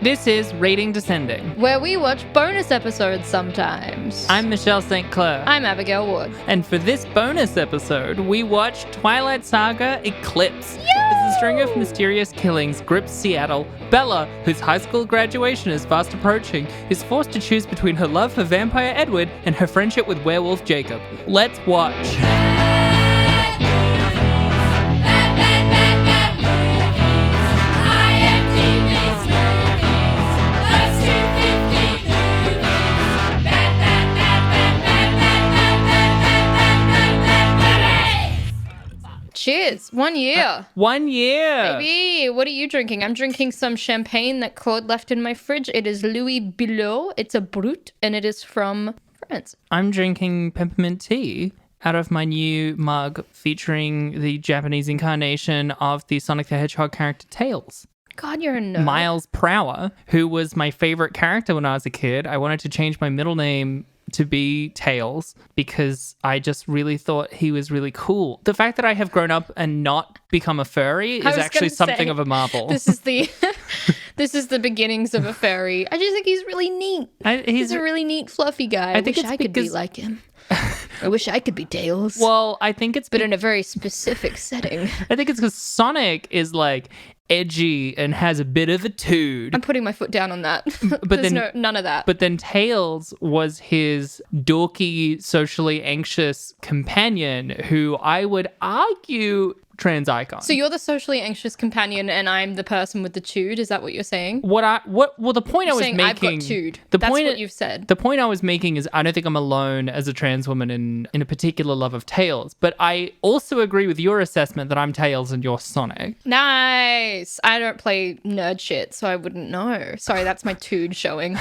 This is Rating Descending, where we watch bonus episodes sometimes. I'm Michelle St. Clair. I'm Abigail Wood. And for this bonus episode, we watched Twilight Saga Eclipse. As a string of mysterious killings grips Seattle, Bella, whose high school graduation is fast approaching, is forced to choose between her love for vampire Edward and her friendship with werewolf Jacob. Let's watch. Cheers. 1 year. 1 year. Baby, what are you drinking? I'm drinking some champagne that Claude left in my fridge. It is Louis Bilot. It's a Brut, and it is from France. I'm drinking peppermint tea out of my new mug featuring the Japanese incarnation of the Sonic the Hedgehog character Tails. God, you're a nerd. Miles Prower, who was my favorite character when I was a kid. I wanted to change my middle name to be Tails because I just really thought he was really cool. The fact that I have grown up and not become a furry is actually something of a marvel. This is the beginnings of a furry. I just think he's really neat. He's a really neat, fluffy guy. I wish I could be like him. I wish I could be Tails. Well, I think it's... But in a very specific setting. I think it's because Sonic is like edgy and has a bit of a tude. I'm putting my foot down on that. But There's none of that. But then Tails was his dorky, socially anxious companion who I would argue trans icon. So you're the socially anxious companion and I'm the person with the tude? Is that what you're saying? The point You're I was saying making... I've got tude. That's what you've said. The point I was making is I don't think I'm alone as a trans woman in a particular love of Tails, but I also agree with your assessment that I'm Tails and you're Sonic. Nice. I don't play nerd shit, so I wouldn't know. Sorry, that's my tude showing.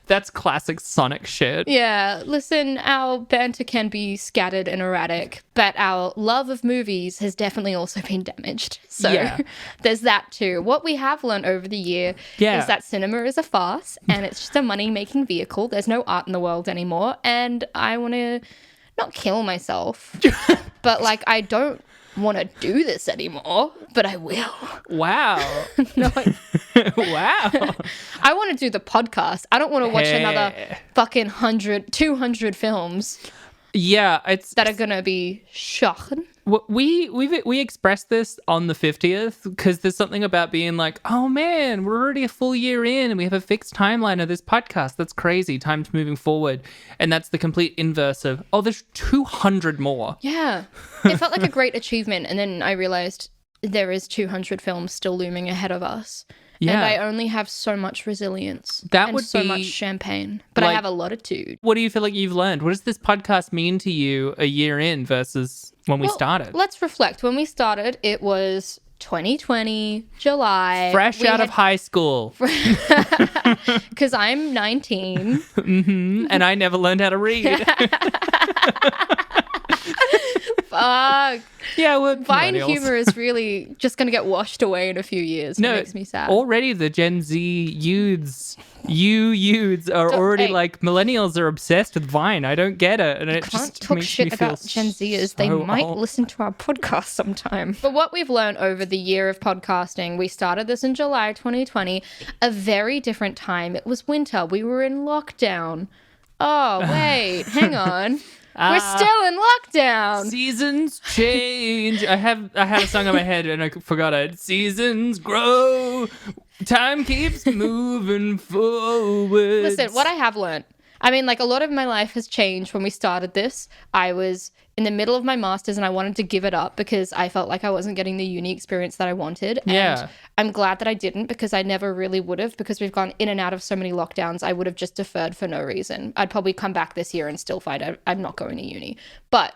That's classic Sonic shit. Yeah, listen, our banter can be scattered and erratic, but our love of movies has definitely also been damaged. So there's that too. What we have learned over the year is that cinema is a farce and it's just a money-making vehicle. There's no art in the world anymore, and I want to not kill myself, but like I don't want to do this anymore, but I will. Wow. No, Wow. I want to do the podcast. I don't want to watch another fucking 200 films. Yeah, that are gonna be shocking. We expressed this on the 50th because there's something about being like, oh man, we're already a full year in and we have a fixed timeline of this podcast. That's crazy. Time's moving forward. And that's the complete inverse of, oh, there's 200 more. Yeah. It felt like a great achievement. And then I realized there is 200 films still looming ahead of us. Yeah. And I only have so much resilience so much champagne, but I have a lot of tude. What do you feel like you've learned? What does this podcast mean to you a year in versus when we started? Let's reflect. When we started, it was 2020, July. Fresh out of high school. Because I'm 19. Mm-hmm. And I never learned how to read. Fuck. Yeah, well, Vine humor is really just going to get washed away in a few years. No, it makes me sad. Already the Gen Z youths are already like, millennials are obsessed with Vine. I don't get it. And it can't just talk makes shit me feel about Gen Zers. So they might old. listen to our podcast sometime. But what we've learned over the year of podcasting, we started this in July 2020, a very different time. It was winter. We were in lockdown. Oh, wait, hang on. We're still in lockdown. Seasons change. I had a song in my head and I forgot it. Seasons grow. Time keeps moving forward. Listen, what I have learned. I mean, like, a lot of my life has changed when we started this. I was in the middle of my master's and I wanted to give it up because I felt like I wasn't getting the uni experience that I wanted. And I'm glad that I didn't because I never really would have, because we've gone in and out of so many lockdowns. I would have just deferred for no reason. I'd probably come back this year and still fight. I'm not going to uni. But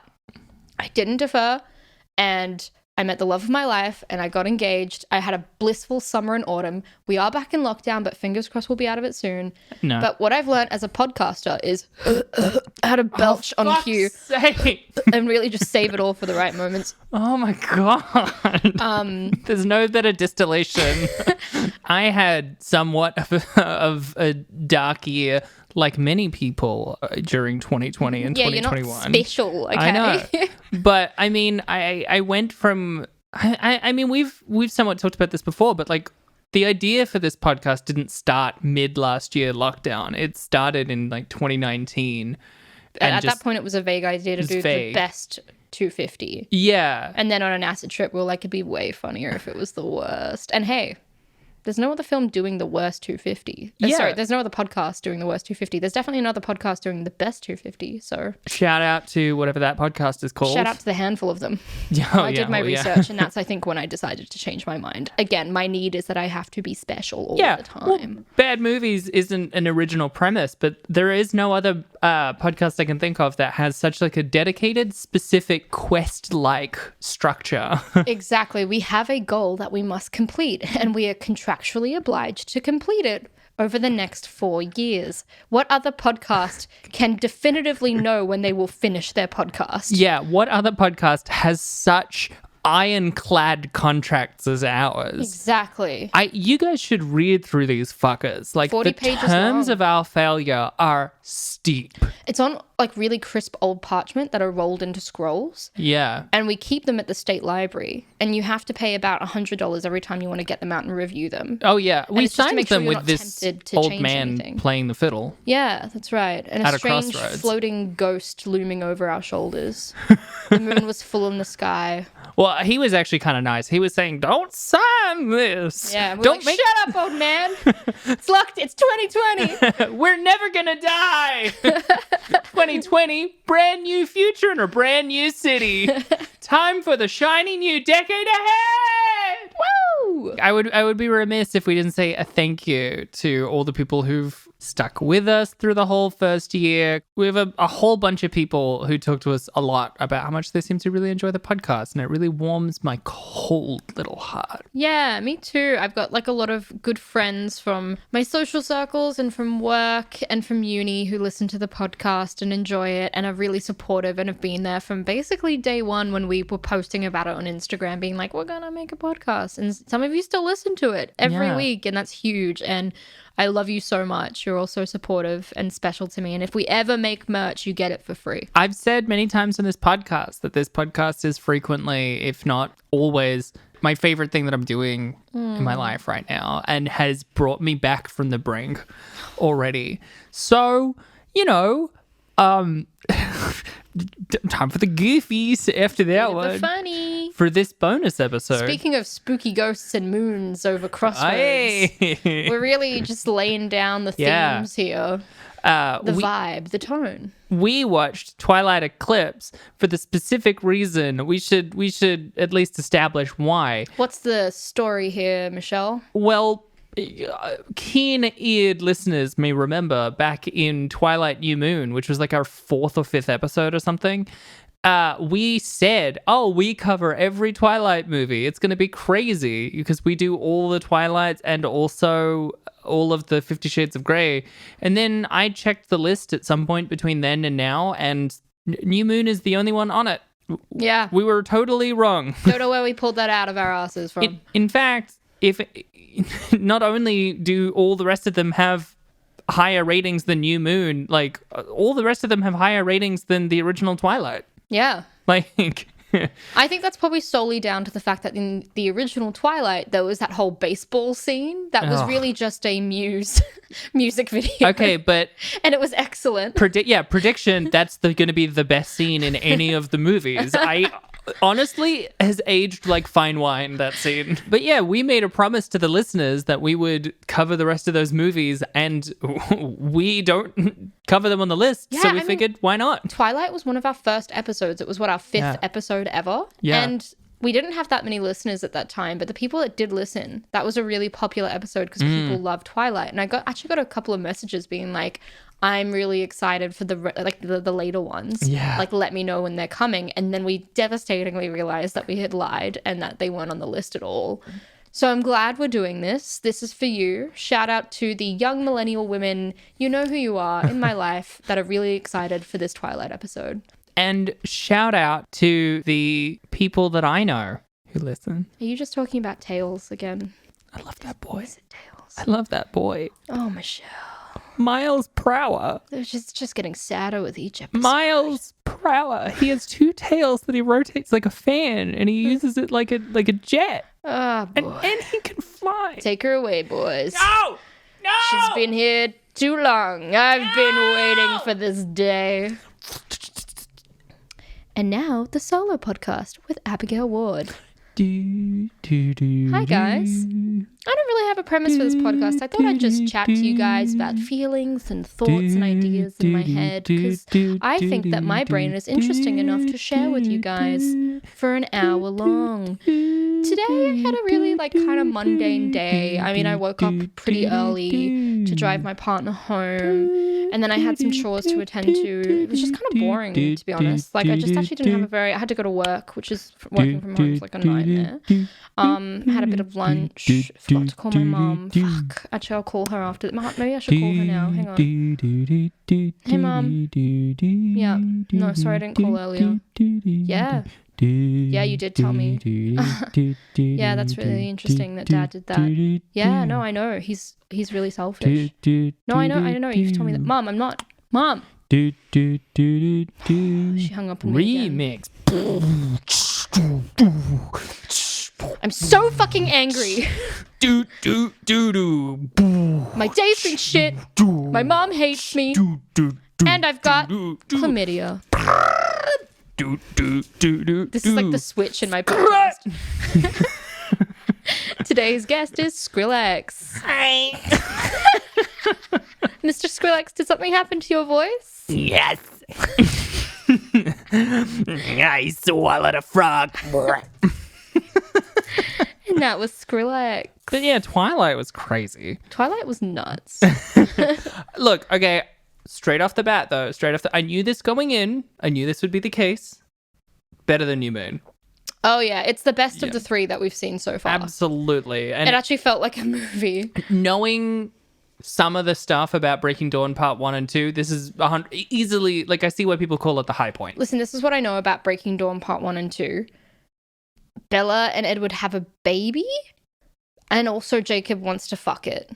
I didn't defer, and I met the love of my life and I got engaged. I had a blissful summer and autumn. We are back in lockdown, but fingers crossed we'll be out of it soon. No. But what I've learned as a podcaster is how to belch on cue and really just save it all for the right moments. Oh my God. There's no better distillation. I had somewhat of a dark year, like many people during 2020 and 2021. You're not special, okay? I know. But I mean, I went from, I mean, we've somewhat talked about this before, but like the idea for this podcast didn't start mid last year lockdown. It started in like 2019. At that point, it was a vague idea to do the best 250. Yeah. And then on an acid trip, we were like, it'd be way funnier if it was the worst. And hey, there's no other film doing the worst 250. Sorry, there's no other podcast doing the worst 250. There's definitely another podcast doing the best 250. So shout out to whatever that podcast is called. Shout out to the handful of them. I did my research, and that's, I think, when I decided to change my mind. Again, my need is that I have to be special all the time. Well, Bad Movies isn't an original premise, but there is no other podcast I can think of that has such like a dedicated, specific quest-like structure. Exactly. We have a goal that we must complete, and we are contractually obliged to complete it over the next 4 years. What other podcast can definitively know when they will finish their podcast? Yeah, what other podcast has such ironclad contracts as ours? Exactly. You guys should read through these fuckers. Like, 40 the pages terms long. of our failure are steep. It's on like really crisp old parchment that are rolled into scrolls. Yeah. And we keep them at the state library, and you have to pay about $100 every time you want to get them out and review them. Oh yeah, we it's just to signed make sure them you're with not this tempted to old change man anything. playing the fiddle. Yeah, that's right. And At a a strange crossroads. floating ghost looming over our shoulders. The moon was full in the sky. Well, he was actually kind of nice. He was saying, "Don't sign this. Yeah, we're Don't like, shut up, old man. It's locked. It's 2020. We're never gonna die. 2020, brand new future in a brand new city. Time for the shiny new decade ahead." Woo! I would be remiss if we didn't say a thank you to all the people who've stuck with us through the whole first year. We have a whole bunch of people who talk to us a lot about how much they seem to really enjoy the podcast, and it really warms my cold little heart. Yeah, me too. I've got like a lot of good friends from my social circles and from work and from uni who listen to the podcast and enjoy it and are really supportive and have been there from basically day one when we were posting about it on Instagram, being like, we're gonna make a podcast. And some of you still listen to it every week, and that's huge. And I love you so much. You're all so supportive and special to me. And if we ever make merch, you get it for free. I've said many times on this podcast that this podcast is frequently, if not always, my favorite thing that I'm doing in my life right now, and has brought me back from the brink already. So, you know, time for the goofies after that one. Funny. For this bonus episode. Speaking of spooky ghosts and moons over crossroads, Hey. we're really just laying down the themes here. The vibe, the tone. We watched Twilight Eclipse for the specific reason. We should at least establish why. What's the story here, Michelle? Well, keen-eared listeners may remember back in Twilight New Moon, which was like our 4th or 5th episode or something, we said, we cover every Twilight movie. It's going to be crazy because we do all the Twilights and also all of the 50 Shades of Grey. And then I checked the list at some point between then and now, and New Moon is the only one on it. Yeah. We were totally wrong. Don't know where we pulled that out of our asses from. In fact, if not only do all the rest of them have higher ratings than New Moon, like all the rest of them have higher ratings than the original Twilight. Yeah. Like, I think that's probably solely down to the fact that in the original Twilight, there was that whole baseball scene that was really just a music video. Okay, but... And it was excellent. Prediction, that's going to be the best scene in any of the movies. Honestly, has aged like fine wine, that scene. But yeah, we made a promise to the listeners that we would cover the rest of those movies, and we don't cover them on the list. Yeah, so we figured, why not? Twilight was one of our first episodes. It was our 5th episode ever. Yeah. And we didn't have that many listeners at that time, but the people that did listen, that was a really popular episode because people love Twilight. And I actually got a couple of messages being like, I'm really excited for the later ones. Yeah. Like, let me know when they're coming. And then we devastatingly realized that we had lied and that they weren't on the list at all. So I'm glad we're doing this. This is for you. Shout out to the young millennial women, you know who you are, in my life that are really excited for this Twilight episode. And shout out to the people that I know who listen. Are you just talking about Tails again? I love that boy. Is it Tails? I love that boy. Oh, Michelle. Miles Prower. It's just getting sadder with each episode. Miles Prower. He has 2 tails that he rotates like a fan, and he uses it like a jet. Ah, boy. And he can fly. Take her away, boys. No! She's been here too long. I've been waiting for this day. And now, the solo podcast with Abigail Ward. Hi, guys. I don't really have a premise for this podcast. I thought I'd just chat to you guys about feelings and thoughts and ideas in my head, because I think that my brain is interesting enough to share with you guys for an hour long. Today I had a really kind of mundane day. I mean, I woke up pretty early to drive my partner home, and then I had some chores to attend to. It was just kind of boring, to be honest. I just actually didn't have I had to go to work, which is working from home is like a nightmare. Had a bit of lunch. Forgot to call my mom. Fuck. Actually, I'll call her after. Maybe I should call her now. Hang on. Hey, Mom. Yeah. No, sorry, I didn't call earlier. Yeah. Yeah, you did tell me. Yeah, that's really interesting that Dad did that. Yeah, no, I know. He's really selfish. No, I know. You've told me that. Mom, I'm not. Mom. She hung up on me again. Remix. I'm so fucking angry. My day's been shit. My mom hates me. And I've got chlamydia. This is like the switch in my podcast. Today's guest is Skrillex. Hi. Mr. Skrillex, did something happen to your voice? Yes. I swallowed a frog. And that was Skrillex. But yeah, Twilight was crazy. Twilight was nuts. Look, okay, straight off the bat though, I knew this going in. I knew this would be the case. Better than New Moon. Oh yeah, it's the best of the three that we've seen so far. Absolutely. And it actually felt like a movie. Knowing some of the stuff about Breaking Dawn Part 1 and 2, this is easily, I see why people call it the high point. Listen, this is what I know about Breaking Dawn Part 1 and 2. Bella and Edward have a baby, and also Jacob wants to fuck it.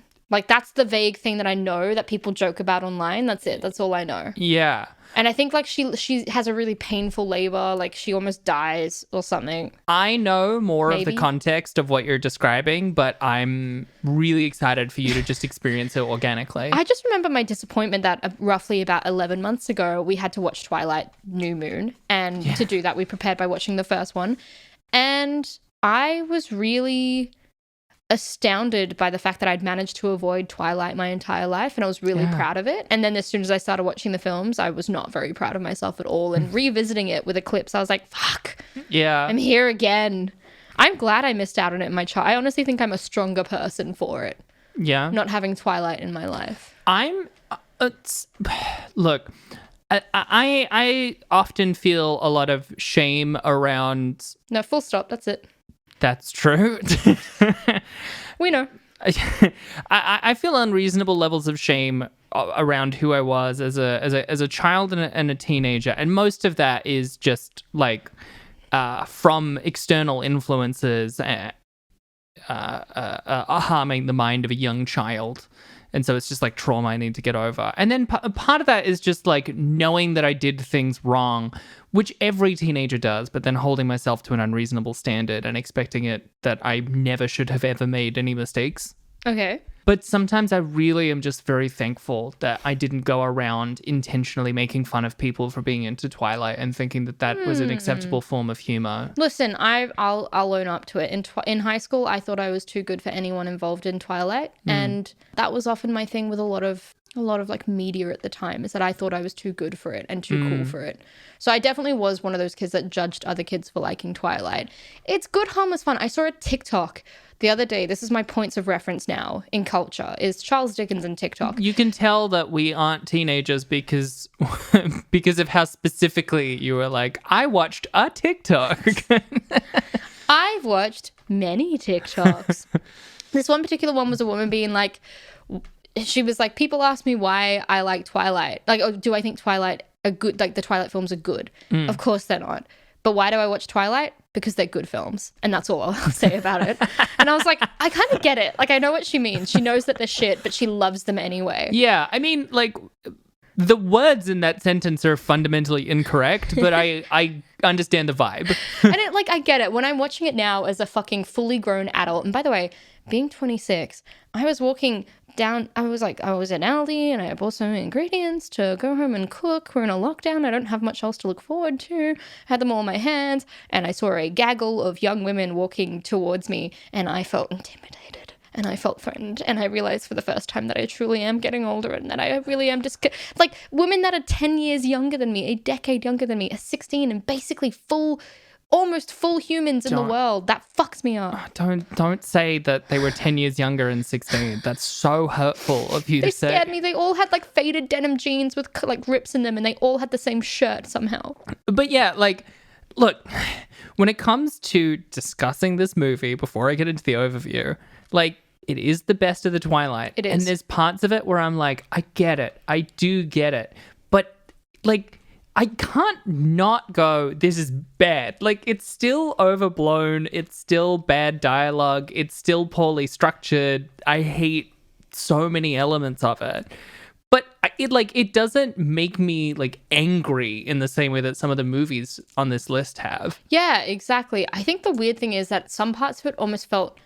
That's the vague thing that I know that people joke about online. That's it. That's all I know. Yeah. And I think she has a really painful labor, she almost dies or something. I know more of the context of what you're describing, but I'm really excited for you to just experience it organically. I just remember my disappointment that roughly about 11 months ago, we had to watch Twilight New Moon. And to do that, we prepared by watching the first one. And I was really astounded by the fact that I'd managed to avoid Twilight my entire life, and I was really proud of it. And then as soon as I started watching the films, I was not very proud of myself at all. And revisiting it with Eclipse, I was like, fuck, I'm here again. I'm glad I missed out on it in my child. I honestly think I'm a stronger person for it. Yeah. Not having Twilight in my life. Look, I often feel a lot of shame around... No, full stop. That's it. That's true. We know. I feel unreasonable levels of shame around who I was as a child and a teenager, and most of that is just from external influences harming the mind of a young child. And so it's just trauma I need to get over. And then part of that is just knowing that I did things wrong, which every teenager does, but then holding myself to an unreasonable standard and expecting it that I never should have ever made any mistakes. Okay. But sometimes I really am just very thankful that I didn't go around intentionally making fun of people for being into Twilight and thinking that was an acceptable form of humor. Listen, I'll own up to it. In high school, I thought I was too good for anyone involved in Twilight, and that was often my thing with a lot of media at the time, is that I thought I was too good for it and too cool for it. So I definitely was one of those kids that judged other kids for liking Twilight. It's good, harmless fun. I saw a TikTok the other day. This is my points of reference now in culture, is Charles Dickens and TikTok. You can tell that we aren't teenagers because of how specifically you were I watched a TikTok. I've watched many TikToks. This one particular one was a woman being she was people ask me why I like Twilight. Do I think Twilight are good? The Twilight films are good. Of course they're not. But why do I watch Twilight? Because they're good films. And that's all I'll say about it. And I was like, I kind of get it. I know what she means. She knows that they're shit, but she loves them anyway. Yeah. I mean, the words in that sentence are fundamentally incorrect, but I understand the vibe. And it, like, I get it. When I'm watching it now as a fucking fully grown adult, and by the way, being 26, I was walking down, I was at Aldi and I bought some ingredients to go home and cook. We're in a lockdown. I don't have much else to look forward to. I had them all in my hands, and I saw a gaggle of young women walking towards me, and I felt intimidated. And I felt threatened, and I realized for the first time that I truly am getting older, and that I really am just like women that are 10 years younger than me, a decade younger than me, are 16 and basically almost full humans in the world. That fucks me up. Don't say that they were 10 years younger and 16. That's so hurtful of you to say. They scared me. They all had like faded denim jeans with like rips in them, and they all had the same shirt somehow. But yeah, like, look, when it comes to discussing this movie, before I get into the overview, like, it is the best of the Twilight. It is. And there's parts of it where I'm like, I get it. I do get it. But, like, I can't not go, this is bad. Like, it's still overblown. It's still bad dialogue. It's still poorly structured. I hate so many elements of it. But it doesn't make me, like, angry in the same way that some of the movies on this list have. Yeah, exactly. I think the weird thing is that some parts of it almost felt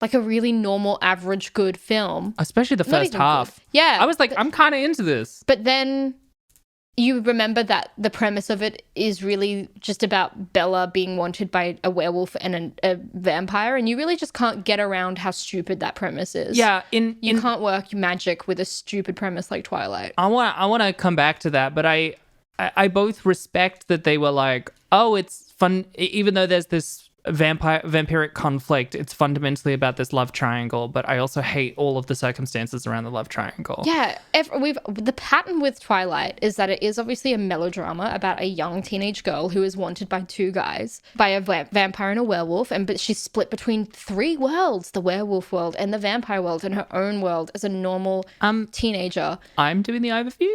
like a really normal, average, good film. Especially the first half. Good. Yeah. I was like, I'm kind of into this. But then you remember that the premise of it is really just about Bella being wanted by a werewolf and a vampire, and you really just can't get around how stupid that premise is. Yeah. You can't work magic with a stupid premise like Twilight. I want to come back to that, but I both respect that they were like, oh, it's fun, even though there's this vampiric conflict, it's fundamentally about this love triangle, but I also hate all of the circumstances around the love triangle. Yeah, the pattern with Twilight is that it is obviously a melodrama about a young teenage girl who is wanted by two guys, by a vampire and a werewolf, but she's split between three worlds, the werewolf world and the vampire world and her own world as a normal teenager. I'm doing the overview?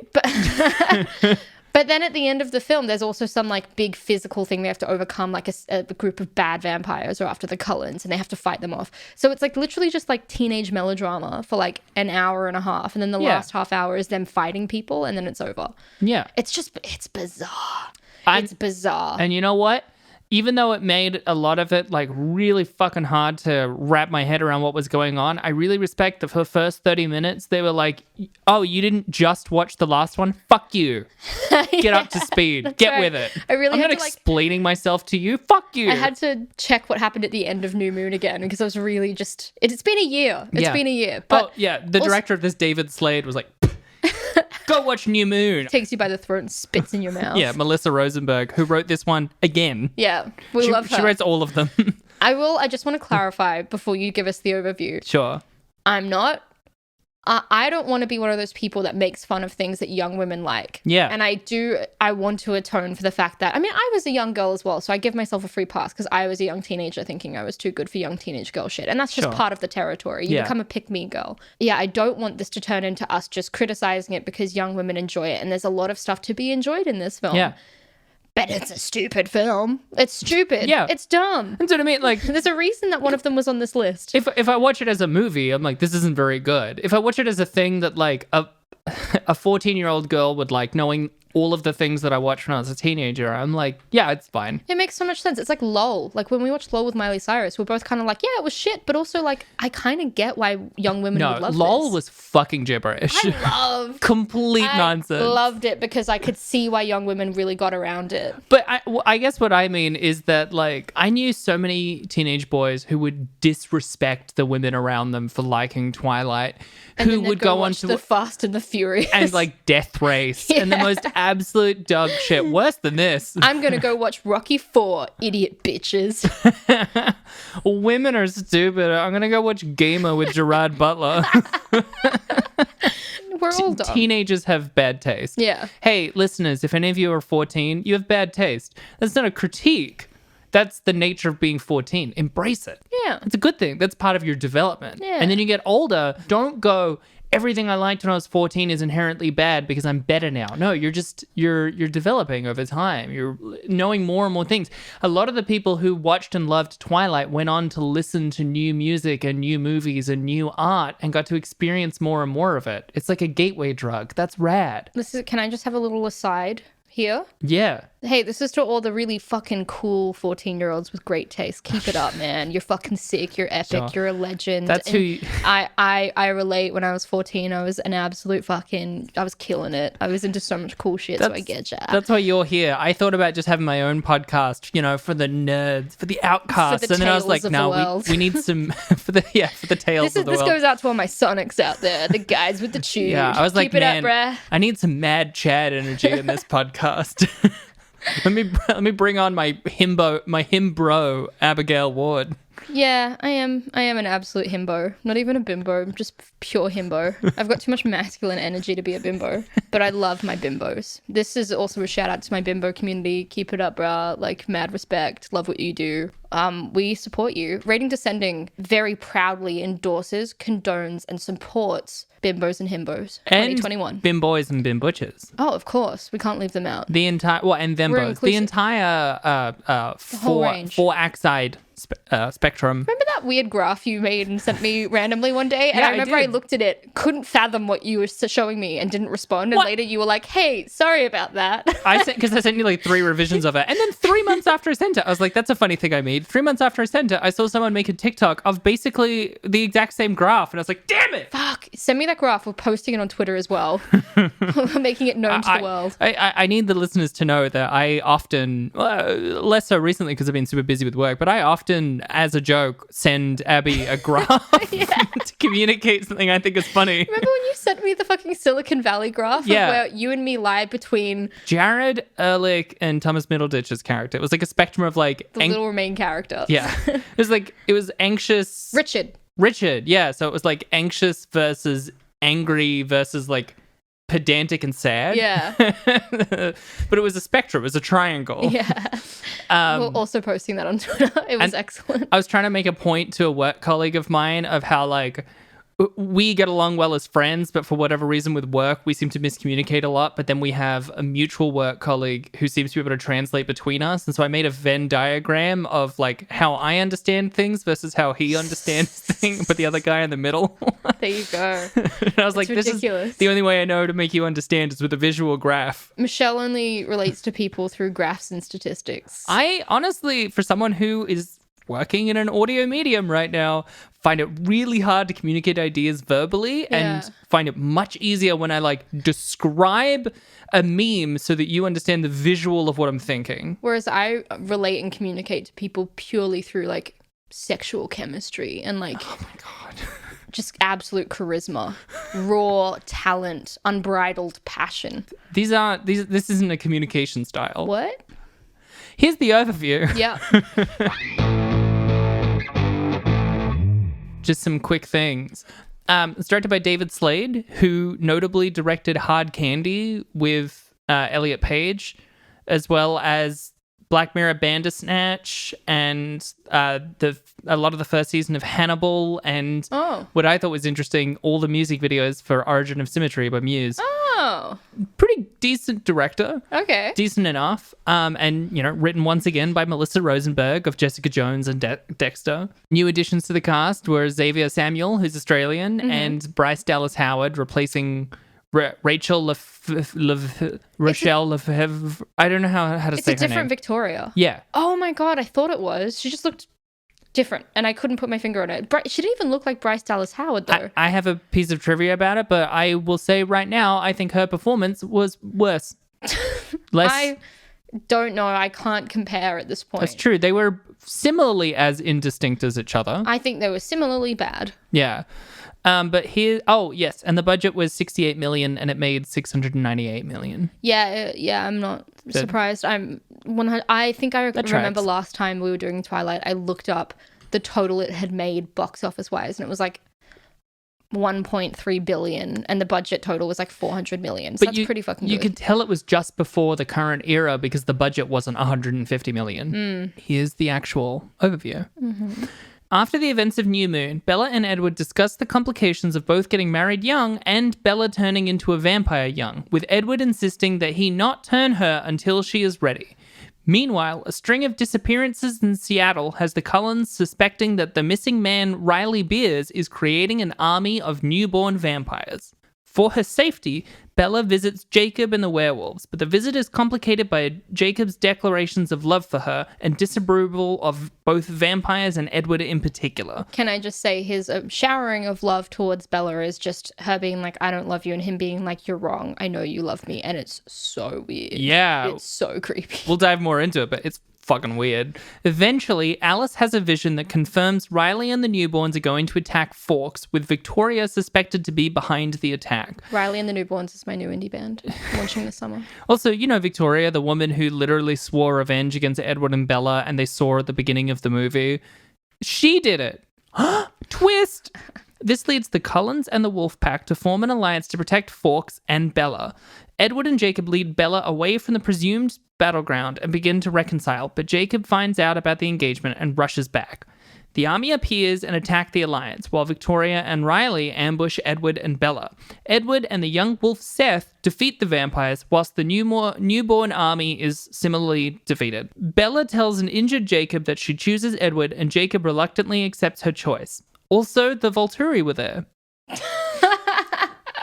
But then at the end of the film, there's also some like big physical thing they have to overcome, like a group of bad vampires are after the Cullens, and they have to fight them off. So it's like literally just like teenage melodrama for like an hour and a half. And then the last half hour is them fighting people, and then it's over. Yeah. It's bizarre. It's bizarre. And you know what? Even though it made a lot of it like really fucking hard to wrap my head around what was going on, I really respect that for the first 30 minutes, they were like, oh, you didn't just watch the last one? Fuck you. Get up to speed. Get with it. I'm not explaining myself to you. Fuck you. I had to check what happened at the end of New Moon again because I was really just... It's been a year. It's been a year. But the director of this, David Slade, was like... Go watch New Moon. Takes you by the throat and spits in your mouth. Yeah, Melissa Rosenberg, who wrote this one again. Yeah, we love her. She writes all of them. I just want to clarify before you give us the overview. Sure. I don't want to be one of those people that makes fun of things that young women like. Yeah. And I want to atone for the fact that, I mean, I was a young girl as well, so I give myself a free pass because I was a young teenager thinking I was too good for young teenage girl shit. And that's just part of the territory. You become a pick-me girl. Yeah, I don't want this to turn into us just criticizing it because young women enjoy it. And there's a lot of stuff to be enjoyed in this film. Yeah. But it's a stupid film. It's stupid. Yeah. It's dumb. That's what I mean. Like, there's a reason that one of them was on this list. If I watch it as a movie, I'm like, this isn't very good. If I watch it as a thing that like a 14-year-old girl would like, knowing all of the things that I watched when I was a teenager, I'm like, yeah, it's fine. It makes so much sense. It's like LOL. Like when we watched LOL with Miley Cyrus, we're both kind of like, yeah, it was shit, but also like, I kind of get why young women would love LOL this. was fucking gibberish. I complete nonsense. Loved it because I could see why young women really got around it. But I guess what I mean is that like, I knew so many teenage boys who would disrespect the women around them for liking Twilight, and who would go on to the Fast and the Furious and like Death Race and the most absolute dog shit. Worse than this. I'm gonna go watch Rocky 4, idiot bitches. Women are stupid. I'm gonna go watch Gamer with Gerard Butler. We're all dumb. Teenagers have bad taste. Yeah. Hey, listeners, if any of you are 14, you have bad taste. That's not a critique. That's the nature of being 14. Embrace it. Yeah. It's a good thing. That's part of your development. Yeah. And then you get older. Don't go, everything I liked when I was 14 is inherently bad because I'm better now. No, you're developing over time. You're knowing more and more things. A lot of the people who watched and loved Twilight went on to listen to new music and new movies and new art and got to experience more and more of it. It's like a gateway drug. That's rad. Can I just have a little aside here? Yeah. Hey, this is to all the really fucking cool 14-year-olds with great taste. Keep it up, man. You're fucking sick. You're epic. You're a legend. That's who I relate. When I was 14, I was an absolute fucking... I was killing it. I was into so much cool shit, so I get ya. That's why you're here. I thought about just having my own podcast, for the nerds, for the outcasts. For the and then I was like, no, we need some... for the tales of the world. This goes out to all my Sonics out there. The guys with the tude. Yeah, I was like, Keep it man, up, bruh. I need some mad Chad energy in this podcast. Let me bring on my himbro, Abigail Ward. Yeah, I am an absolute himbo. Not even a bimbo, I'm just pure himbo. I've got too much masculine energy to be a bimbo, but I love my bimbos. This is also a shout out to my bimbo community. Keep it up, brah. Like, mad respect. Love what you do. We support you. Rating Descending very proudly endorses, condones, and supports bimbos and himbos 2021. And bimboys and bimbutches. Oh, of course. We can't leave them out. The entire... Well, and thembos. The entire four-axide spectrum. Remember that weird graph you made and sent me randomly one day? And I remember I looked at it, couldn't fathom what you were showing me and didn't respond. And later you were like, hey, sorry about that. Because I sent you like 3 revisions of it. And then 3 months after I sent it, I was like, that's a funny thing I made. 3 months after I sent it, I saw someone make a TikTok of basically the exact same graph. And I was like, damn it. Fuck. Send me that graph. We're posting it on Twitter as well. We're making it known to the world. I need the listeners to know that I often, less so recently because I've been super busy with work, but I often, as a joke, send Abby a graph to communicate something I think is funny. Remember when you sent me the fucking Silicon Valley graph of where you and me lie between Jared Ehrlich and Thomas Middleditch's character? It was like a spectrum of like the little main character. Yeah. It was anxious. Richard, yeah. So it was like anxious versus angry versus like pedantic and sad. Yeah. But it was a spectrum. It was a triangle. Yeah. We're also posting that on Twitter. It was excellent. I was trying to make a point to a work colleague of mine of how like we get along well as friends, but for whatever reason with work, we seem to miscommunicate a lot. But then we have a mutual work colleague who seems to be able to translate between us. And so I made a Venn diagram of like how I understand things versus how he understands things, but the other guy in the middle. There you go. And I was like, ridiculous. This is the only way I know to make you understand is with a visual graph. Michelle only relates to people through graphs and statistics. I honestly, for someone who is working in an audio medium right now, find it really hard to communicate ideas verbally and find it much easier when I like describe a meme so that you understand the visual of what I'm thinking. Whereas I relate and communicate to people purely through like sexual chemistry and like, oh my God, just absolute charisma, raw talent, unbridled passion. This isn't a communication style. What? Here's the overview. Yeah. Just some quick things. It's directed by David Slade, who notably directed Hard Candy with Elliot Page, as well as Black Mirror Bandersnatch and a lot of the first season of Hannibal, and what I thought was interesting, all the music videos for Origin of Symmetry by Muse. Oh. Pretty decent director. Okay. Decent enough. And, written once again by Melissa Rosenberg of Jessica Jones and Dexter. New additions to the cast were Xavier Samuel, who's Australian, and Bryce Dallas Howard, replacing Rachel Rochelle Lefevre. I don't know how to say her name. It's a different Victoria. Yeah. Oh my God, I thought it was. She just looked different, and I couldn't put my finger on it. She didn't even look like Bryce Dallas Howard, though. I have a piece of trivia about it, but I will say right now, I think her performance was worse. I don't know. I can't compare at this point. That's true. They were similarly as indistinct as each other. I think they were similarly bad. Yeah. But here, yes, and the budget was 68 million and it made 698 million. Yeah, I'm not surprised. I think I remember last time we were doing Twilight, I looked up the total it had made box office wise, and it was like 1.3 billion, and the budget total was like 400 million. So that's pretty fucking good. You could tell it was just before the current era because the budget wasn't 150 million. Here's the actual overview. Mm-hmm. After the events of New Moon, Bella and Edward discuss the complications of both getting married young and Bella turning into a vampire young, with Edward insisting that he not turn her until she is ready. Meanwhile, a string of disappearances in Seattle has the Cullens suspecting that the missing man Riley Beers is creating an army of newborn vampires. For her safety, Bella visits Jacob and the werewolves, but the visit is complicated by Jacob's declarations of love for her and disapproval of both vampires and Edward in particular. Can I just say his showering of love towards Bella is just her being like, I don't love you, and him being like, you're wrong, I know you love me, and it's so weird. Yeah. It's so creepy. We'll dive more into it, but it's fucking weird. Eventually, Alice has a vision that confirms Riley and the newborns are going to attack Forks, with Victoria suspected to be behind the attack. Riley and the Newborns is my new indie band, launching this summer. Also, you know Victoria, the woman who literally swore revenge against Edward and Bella and they saw at the beginning of the movie? She did it. Twist! This leads the Cullens and the Wolf Pack to form an alliance to protect Forks and Bella. Edward and Jacob lead Bella away from the presumed battleground and begin to reconcile, but Jacob finds out about the engagement and rushes back. The army appears and attack the alliance, while Victoria and Riley ambush Edward and Bella. Edward and the young wolf Seth defeat the vampires, whilst the newborn army is similarly defeated. Bella tells an injured Jacob that she chooses Edward, and Jacob reluctantly accepts her choice. Also, the Volturi were there.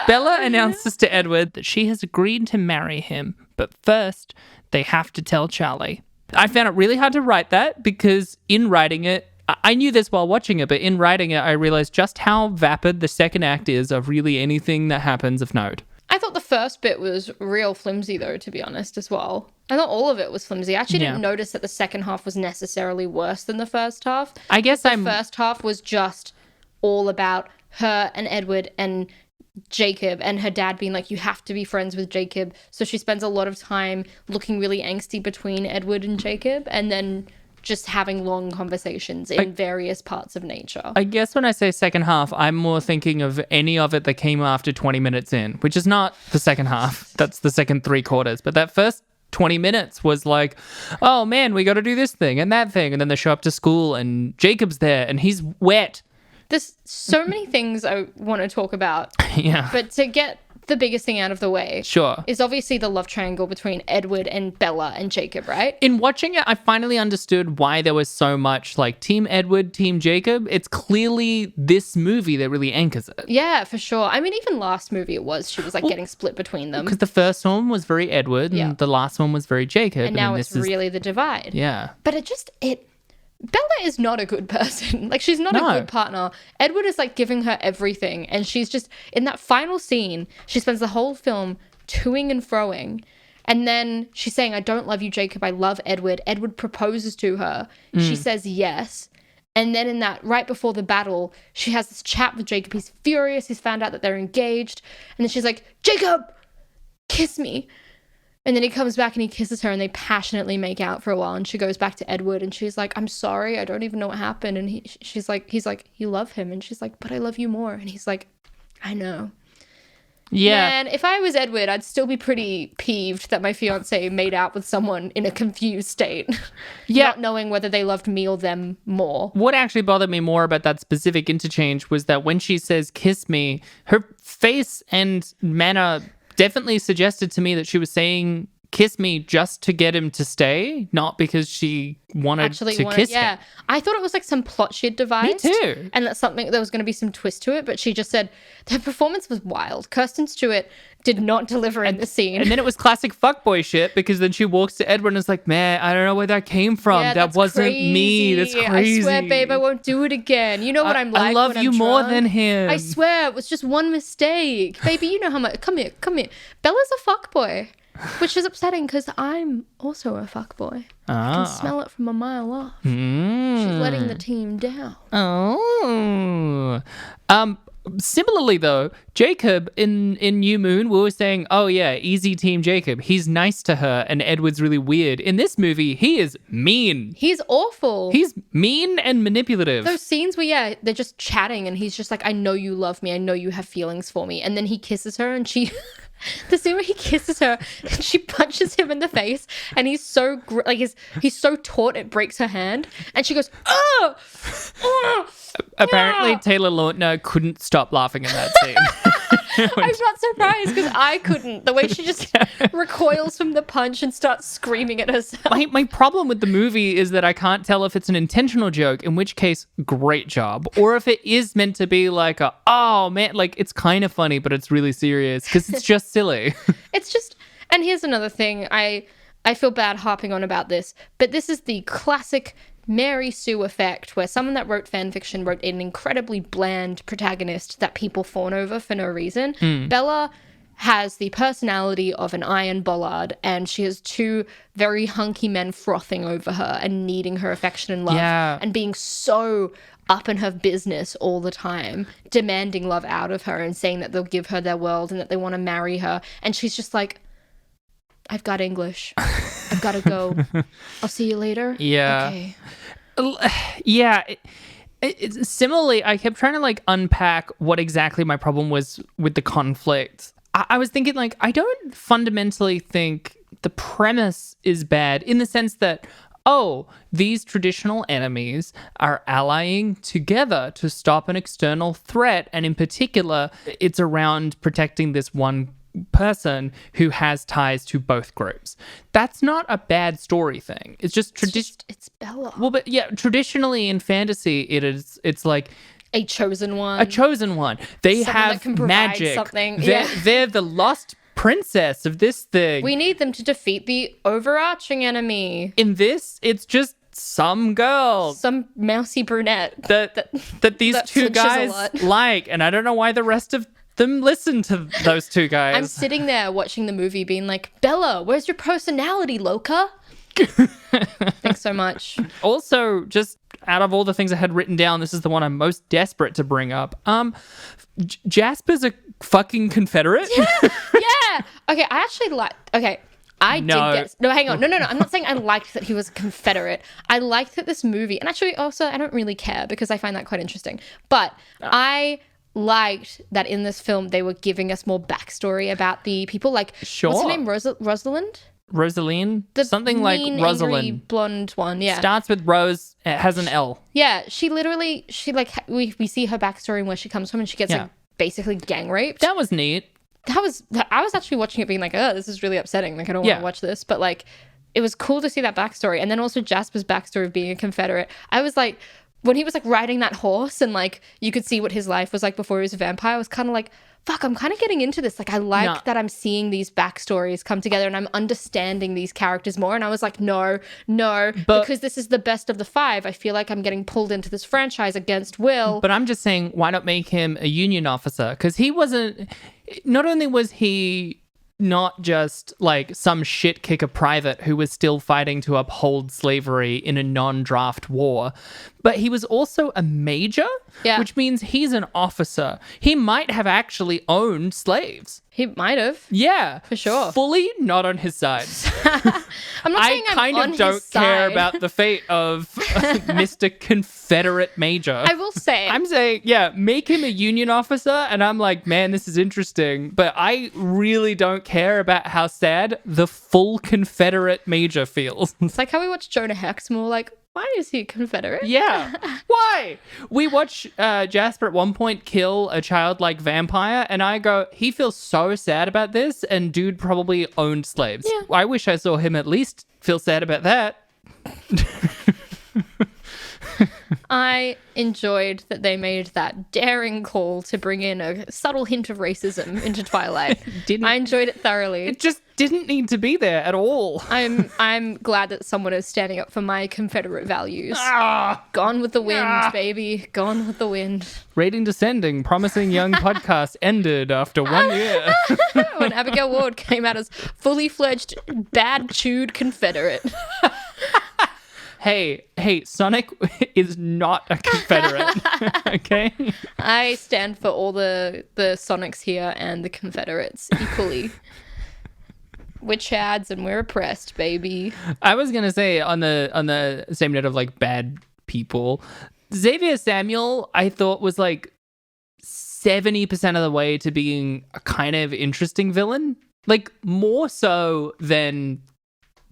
Bella announces to Edward that she has agreed to marry him, but first, they have to tell Charlie. I found it really hard to write that because in writing it, I knew this while watching it, but in writing it, I realized just how vapid the second act is of really anything that happens of note. I thought the first bit was real flimsy, though, to be honest, as well. I thought all of it was flimsy. I actually didn't notice that the second half was necessarily worse than the first half. I guess the first half was just all about her and Edward and Jacob and her dad being like, you have to be friends with Jacob. So she spends a lot of time looking really angsty between Edward and Jacob and then just having long conversations in various parts of nature. I guess when I say second half, I'm more thinking of any of it that came after 20 minutes in, which is not the second half. That's the second 3/4. But that first 20 minutes was like, oh man, we got to do this thing and that thing. And then they show up to school and Jacob's there and he's wet. There's so many things I want to talk about. Yeah. But to get the biggest thing out of the way is obviously the love triangle between Edward and Bella and Jacob, right? In watching it, I finally understood why there was so much like Team Edward, Team Jacob. It's clearly this movie that really anchors it. Yeah, for sure. I mean, even last movie she was like getting split between them. Because the first one was very Edward and the last one was very Jacob. And now it's really the divide. Yeah. But Bella is not a good person. Like, she's not a good partner. Edward is, like, giving her everything. And she's just, in that final scene, she spends the whole film toing and froing. And then she's saying, I don't love you, Jacob. I love Edward. Edward proposes to her. She says yes. And then in that, right before the battle, she has this chat with Jacob. He's furious. He's found out that they're engaged. And then she's like, Jacob, kiss me. And then he comes back and he kisses her and they passionately make out for a while. And she goes back to Edward and she's like, I'm sorry. I don't even know what happened. And he's like, you love him. And she's like, but I love you more. And he's like, I know. Yeah. Man, if I was Edward, I'd still be pretty peeved that my fiance made out with someone in a confused state. Yeah. Not knowing whether they loved me or them more. What actually bothered me more about that specific interchange was that when she says, kiss me, her face and manner definitely suggested to me that she was saying kiss me just to get him to stay, not because she wanted to kiss him. I thought it was like some plot she had devised. Me too. And that's something, there was going to be some twist to it, but she just said the performance was wild. Kirsten Stewart did not deliver in the scene. And then it was classic fuckboy shit because then she walks to Edward and is like, man, I don't know where that came from. Yeah, that wasn't me. That's crazy. I swear, babe, I won't do it again. You know what I'm like. I love you more than him. I swear, it was just one mistake. Baby, you know how much. Come here. Bella's a fuckboy. Which is upsetting because I'm also a fuckboy. I can smell it from a mile off. She's letting the team down. Oh. Similarly, though, Jacob in New Moon, we were saying, oh, yeah, easy Team Jacob. He's nice to her and Edward's really weird. In this movie, he is mean. He's awful. He's mean and manipulative. Those scenes where, they're just chatting and he's just like, I know you love me. I know you have feelings for me. And then he kisses her and she... The scene where he kisses her and she punches him in the face and he's so he's so taut it breaks her hand and she goes, oh! Apparently Taylor Lautner couldn't stop laughing in that scene. I'm not surprised because I couldn't. The way she just recoils from the punch and starts screaming at herself. My problem with the movie is that I can't tell if it's an intentional joke, in which case, great job. Or if it is meant to be like oh man, like it's kind of funny, but it's really serious because it's just silly. It's just, and here's another thing. I feel bad harping on about this, but this is the classic Mary Sue effect, where someone that wrote fan fiction wrote an incredibly bland protagonist that people fawn over for no reason. Bella has the personality of an iron bollard, and she has two very hunky men frothing over her and needing her affection and love, and being so up in her business all the time, demanding love out of her and saying that they'll give her their world and that they want to marry her. And she's just like, I've got English. I've got to go. I'll see you later. Yeah. Okay. Yeah. It's similarly, I kept trying to like unpack what exactly my problem was with the conflict. I was thinking like, I don't fundamentally think the premise is bad in the sense that, oh, these traditional enemies are allying together to stop an external threat. And in particular, it's around protecting this one person who has ties to both groups. That's not a bad story thing. It's just it's Bella. Well, but yeah, traditionally in fantasy, it's like a chosen one. They Someone have that can provide magic. something. They're the lost princess of this thing. We need them to defeat the overarching enemy. In this, it's just some girl, some mousy brunette that these two guys like, and I don't know why the rest of them listen to those two guys. I'm sitting there watching the movie being like, Bella, where's your personality, Loca? Thanks so much. Also, just out of all the things I had written down, this is the one I'm most desperate to bring up. Jasper's a fucking Confederate. Yeah. Okay, I actually like... Okay, I did get... No, hang on. No. I'm not saying I liked that he was a Confederate. I liked that this movie... And actually, also, I don't really care because I find that quite interesting. But I liked that in this film, they were giving us more backstory about the people. Like, what's her name? Rosalind? Rosaline? Something like Rosalind. Blonde one, yeah. Starts with Rose. It has an L. Yeah, she we see her backstory and where she comes from, and she gets like basically gang raped. That was neat. I was actually watching it being like, oh, this is really upsetting. Like, I don't want to watch this. But like, it was cool to see that backstory. And then also Jasper's backstory of being a Confederate. I was like, when he was like riding that horse and like you could see what his life was like before he was a vampire, I was kind of like, fuck, I'm kind of getting into this. Like, I like that I'm seeing these backstories come together and I'm understanding these characters more. And I was like, no, because this is the best of the five. I feel like I'm getting pulled into this franchise against will. But I'm just saying, why not make him a Union officer? Because he wasn't, not only was he not just like some shit kicker private who was still fighting to uphold slavery in a non-draft war, but he was also a major, which means he's an officer. He might have actually owned slaves. He might have. Yeah. For sure. Fully not on his side. I'm not saying I'm on his side. I kind of don't care about the fate of Mr. Confederate Major. I will say. I'm saying, make him a Union officer, and I'm like, man, this is interesting. But I really don't care about how sad the full Confederate Major feels. It's like how we watched Jonah Hex and we were like, why is he a Confederate? Yeah. Why? We watch Jasper at one point kill a childlike vampire, and I go, he feels so sad about this, and dude probably owned slaves. Yeah. I wish I saw him at least feel sad about that. I enjoyed that they made that daring call to bring in a subtle hint of racism into Twilight. I enjoyed it thoroughly. It just didn't need to be there at all. I'm glad that someone is standing up for my Confederate values. Gone with the wind, baby. Gone with the wind. Rating descending. Promising Young podcast ended after 1 year. When Abigail Ward came out as fully fledged bad chewed Confederate. Hey, Sonic is not a Confederate, okay? I stand for all the Sonics here and the Confederates equally. We're Chads and we're oppressed, baby. I was gonna say on the same note of like bad people, Xavier Samuel I thought was like 70% of the way to being a kind of interesting villain, like more so than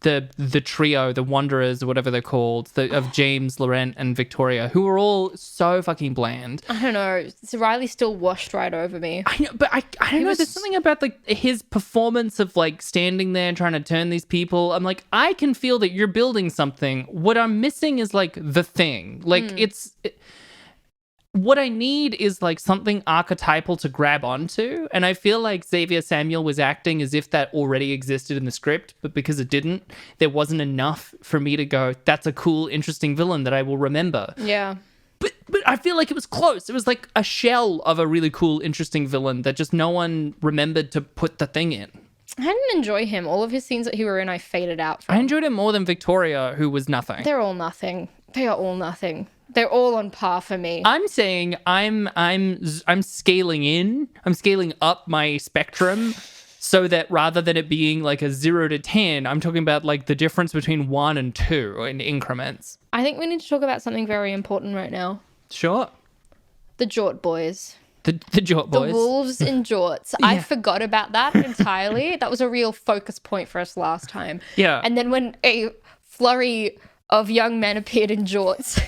the trio, the Wanderers, or whatever they're called, of James, Laurent, and Victoria, who were all so fucking bland. I don't know. So Riley still washed right over me. I know, but I don't know. There's something about like his performance of like standing there and trying to turn these people. I'm like, I can feel that you're building something. What I'm missing is like the thing. Like what I need is like something archetypal to grab onto. And I feel like Xavier Samuel was acting as if that already existed in the script, but because it didn't, there wasn't enough for me to go, that's a cool, interesting villain that I will remember. Yeah. But I feel like it was close. It was like a shell of a really cool, interesting villain that just no one remembered to put the thing in. I didn't enjoy him. All of his scenes that he were in, I faded out from. I enjoyed him more than Victoria, who was nothing. They're all nothing. They are all nothing. They're all on par for me. I'm saying I'm scaling in. I'm scaling up my spectrum so that rather than it being like a 0 to 10, I'm talking about like the difference between 1 and 2 in increments. I think we need to talk about something very important right now. Sure. The Jort boys. The Jort boys. The wolves in jorts. Yeah. I forgot about that entirely. That was a real focus point for us last time. Yeah. And then when a flurry of young men appeared in jorts.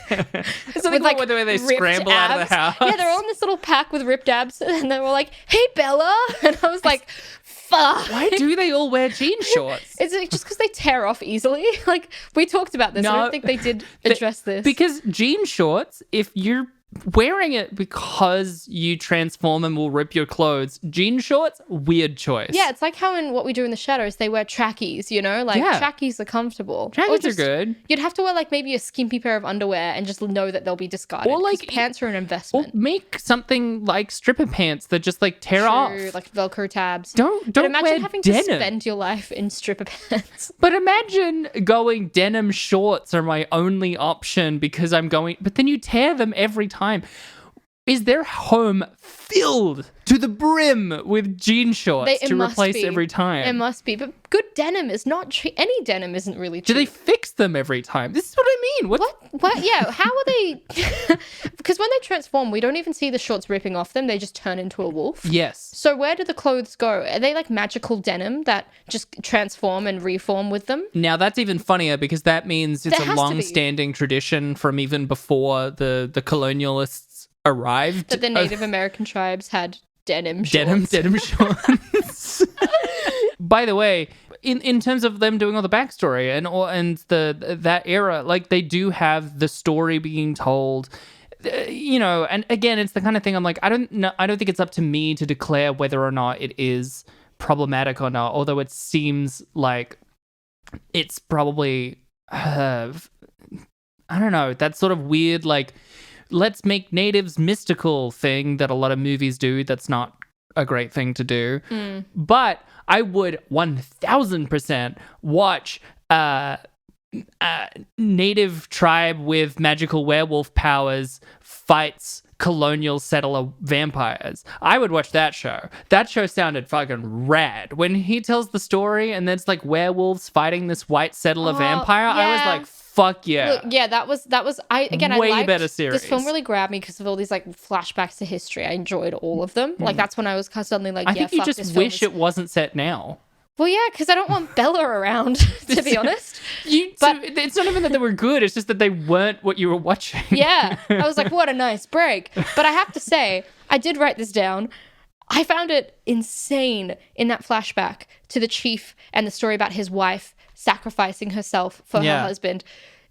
Something like the way they scramble abs. out of the house. Yeah, they're all in this little pack with ripped abs, and they were like, "Hey, Bella," and I was like, "Fuck." Why do they all wear jean shorts? Is it just because they tear off easily? Like, we talked about this. No, I don't think they did address this. Because jean shorts, if you're wearing it because you transform and will rip your clothes, jean shorts, weird choice. Yeah, it's like how in What We Do in the Shadows, they wear trackies, you know? Like, trackies are comfortable. Trackies are good. You'd have to wear, like, maybe a skimpy pair of underwear and just know that they'll be discarded. Or, like, pants are an investment. Or make something like stripper pants that just, like, tear off. Like Velcro tabs. Don't imagine wear having denim. to spend your life in stripper pants. But imagine going denim shorts are my only option because I'm going... But then you tear them every time. Is their home filled to the brim with jean shorts to replace every time? It must be. But good denim is not cheap. Any denim isn't really cheap. Do they fix them every time? This is what I mean. What? Yeah. How are they? Because when they transform, we don't even see the shorts ripping off them. They just turn into a wolf. Yes. So where do the clothes go? Are they like magical denim that just transform and reform with them? Now that's even funnier because that means it's a long-standing tradition from even before the colonialists arrived. That the Native American tribes had denim shorts. Denim shorts. By the way, in terms of them doing all the backstory and that era, like they do have the story being told, you know, and again, it's the kind of thing I'm like, I don't think it's up to me to declare whether or not it is problematic or not, although it seems like it's probably, I don't know, that sort of weird, like, let's make natives mystical thing that a lot of movies do. That's not a great thing to do. But I would 1000% watch a native tribe with magical werewolf powers fights colonial settler vampires. I would watch that show. That show sounded fucking rad. When he tells the story and there's like werewolves fighting this white settler vampire, I was like, fuck yeah. Look, yeah, that was I way better series. This film really grabbed me because of all these like flashbacks to history. I enjoyed all of them. Like that's when I was suddenly like, I think you just wish it wasn't set now. Well, yeah, because I don't want Bella around, to be honest. But it's not even that they were good. It's just that they weren't what you were watching. Yeah. I was like, what a nice break. But I have to say, I did write this down. I found it insane in that flashback to the chief and the story about his wife sacrificing herself for her husband.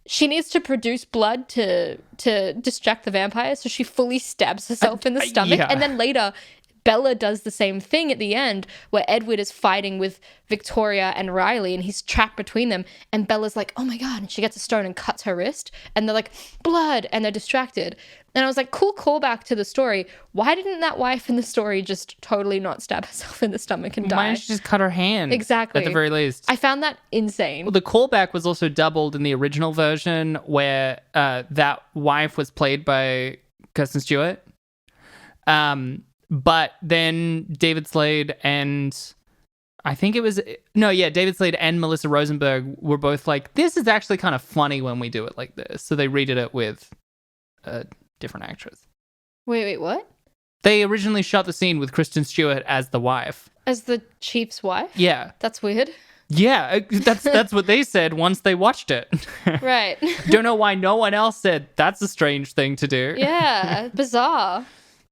She needs to produce blood to distract the vampires, so she fully stabs herself in the stomach. And then later, Bella does the same thing at the end where Edward is fighting with Victoria and Riley and he's trapped between them. And Bella's like, oh my God. And she gets a stone and cuts her wrist. And they're like, blood. And they're distracted. And I was like, cool callback to the story. Why didn't that wife in the story just totally not stab herself in the stomach and die? Why didn't she just cut her hand? Exactly. At the very least. I found that insane. Well, the callback was also doubled in the original version where that wife was played by Kirsten Stewart. But then David Slade and David Slade and Melissa Rosenberg were both like, this is actually kind of funny when we do it like this. So they redid it with a different actress. Wait, what? They originally shot the scene with Kristen Stewart as the wife. As the chief's wife? Yeah. That's weird. Yeah, that's what they said once they watched it. Right. Don't know why no one else said that's a strange thing to do. Yeah, bizarre.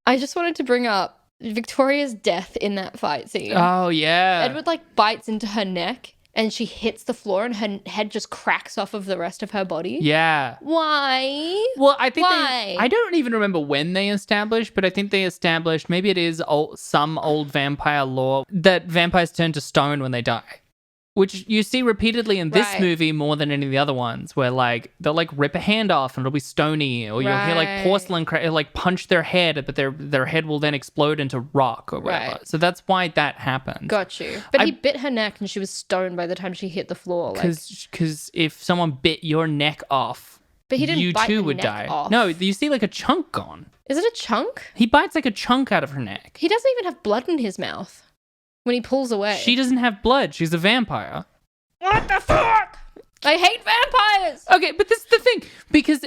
I just wanted to bring up Victoria's death in that fight scene. Oh, yeah. Edward bites into her neck and she hits the floor and her head just cracks off of the rest of her body. Yeah. Why? Well, I think Why? I don't even remember when they established, but I think they established, maybe it is some old vampire lore, that vampires turn to stone when they die. Which you see repeatedly in this movie more than any of the other ones, where they'll rip a hand off and it'll be stony, or you'll hear porcelain punch their head, but their head will then explode into rock or whatever. Right. So that's why that happened. Got you. But he bit her neck and she was stoned by the time she hit the floor. Because if someone bit your neck off, but he didn't you bite too her would neck die. off. No, you see a chunk gone. Is it a chunk? He bites a chunk out of her neck. He doesn't even have blood in his mouth when he pulls away. She doesn't have blood. She's a vampire. What the fuck? I hate vampires! Okay, but this is the thing. Because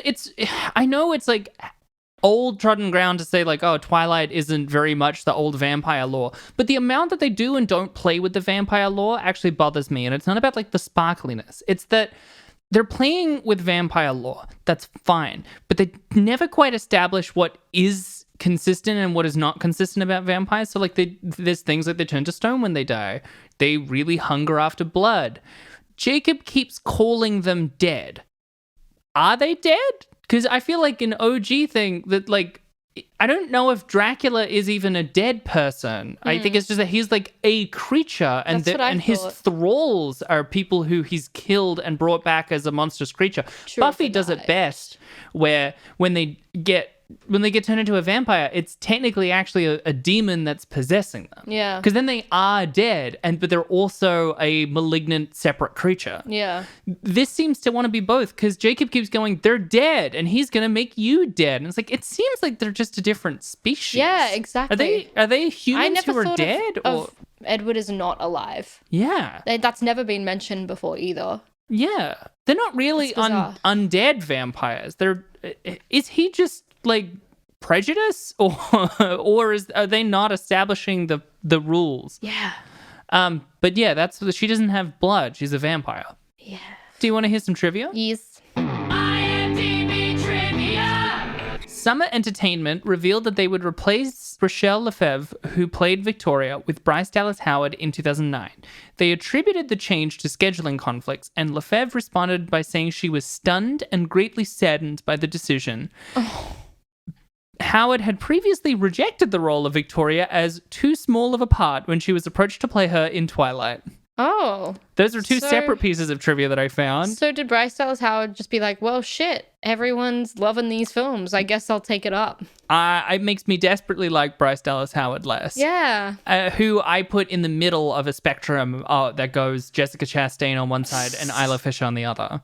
I know it's old trodden ground to say oh, Twilight isn't very much the old vampire lore. But the amount that they do and don't play with the vampire lore actually bothers me. And it's not about the sparkliness. It's that they're playing with vampire lore. That's fine. But they never quite establish what is consistent and what is not consistent about vampires. So there's things they turn to stone when they die. They really hunger after blood. Jacob keeps calling them dead. Are they dead? Because I feel an OG thing that I don't know if Dracula is even a dead person. I think it's just that he's a creature, and his thralls are people who he's killed and brought back as a monstrous creature. Buffy does it best, where when they get turned into a vampire, it's technically actually a demon that's possessing them. Yeah. Because then they are dead, but they're also a malignant separate creature. Yeah. This seems to want to be both, because Jacob keeps going, they're dead, and he's going to make you dead. And it's it seems like they're just a different species. Yeah, exactly. Are they humans who are dead? Of Edward is not alive. Yeah. That's never been mentioned before either. Yeah. They're not really undead vampires. Is he just prejudice, or are they not establishing the rules? Yeah. But yeah, she doesn't have blood. She's a vampire. Yeah. Do you want to hear some trivia? Yes. IMDb trivia. Summer Entertainment revealed that they would replace Rochelle Lefevre, who played Victoria, with Bryce Dallas Howard in 2009. They attributed the change to scheduling conflicts, and Lefevre responded by saying she was stunned and greatly saddened by the decision. Oh. Howard had previously rejected the role of Victoria as too small of a part when she was approached to play her in Twilight. Oh. Those are two separate pieces of trivia that I found. So did Bryce Dallas Howard just be well, shit, everyone's loving these films. I guess I'll take it up. It makes me desperately like Bryce Dallas Howard less. Yeah. Who I put in the middle of a spectrum that goes Jessica Chastain on one side and Isla Fisher on the other.